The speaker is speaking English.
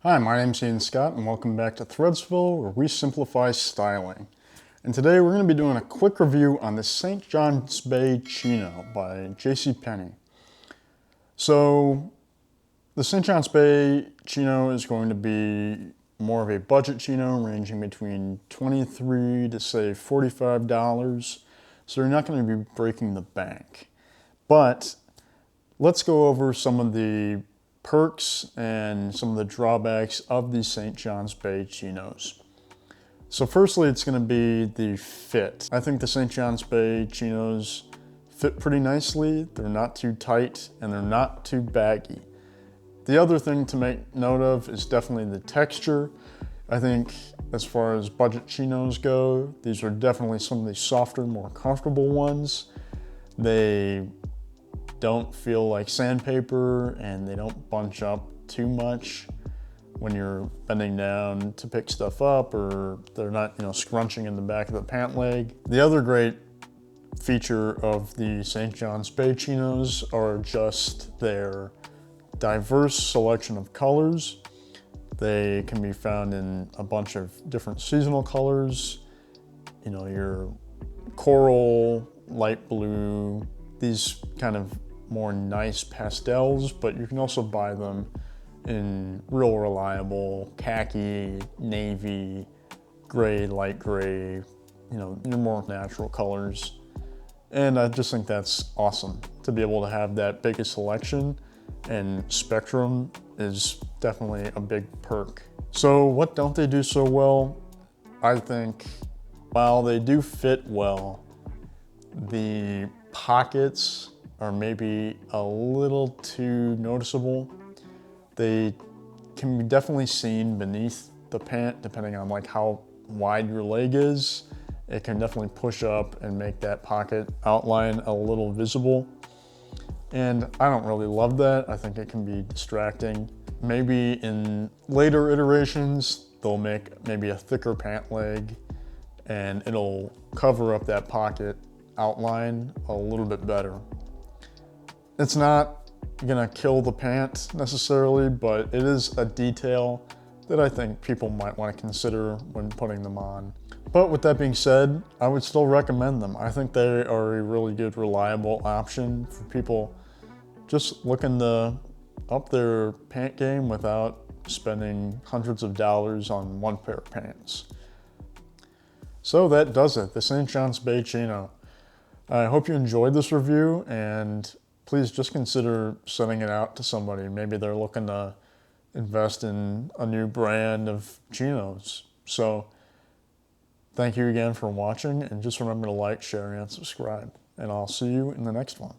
Hi, my name's Ian Scott and welcome back to Threadsville, where we simplify styling. And today we're going to be doing a quick review on the St. John's Bay Chino by JCPenney. So the St. John's Bay Chino is going to be more of a budget chino ranging between $23 to say $45. So you're not going to be breaking the bank. But let's go over some of the perks and some of the drawbacks of the St. John's Bay Chinos. So firstly, it's going to be the fit. I think the St. John's Bay Chinos fit pretty nicely. They're not too tight and they're not too baggy. The other thing to make note of is definitely the texture. I think as far as budget chinos go, these are definitely some of the softer, more comfortable ones. They don't feel like sandpaper and they don't bunch up too much when you're bending down to pick stuff up, or they're not, scrunching in the back of the pant leg. The other great feature of the St. John's Bay Chinos are just their diverse selection of colors. They can be found in a bunch of different seasonal colors, your coral, light blue, these kind of more nice pastels, but you can also buy them in real reliable khaki, navy, gray, light gray, your more natural colors. And I just think that's awesome to be able to have that big a selection, and spectrum is definitely a big perk. So what don't they do so well? I think while they do fit well, the pockets are maybe a little too noticeable. They can be definitely seen beneath the pant depending on how wide your leg is. It can definitely push up and make that pocket outline a little visible. And I don't really love that. I think it can be distracting. Maybe in later iterations, they'll make maybe a thicker pant leg and it'll cover up that pocket outline a little bit better. It's not gonna kill the pant necessarily, but it is a detail that I think people might want to consider when putting them on. But with that being said, I would still recommend them. I think they are a really good, reliable option for people just looking to up their pant game without spending hundreds of dollars on one pair of pants. So that does it, the St. John's Bay Chino. I hope you enjoyed this review, and please just consider sending it out to somebody. Maybe they're looking to invest in a new brand of chinos. So thank you again for watching, and just remember to like, share, and subscribe. And I'll see you in the next one.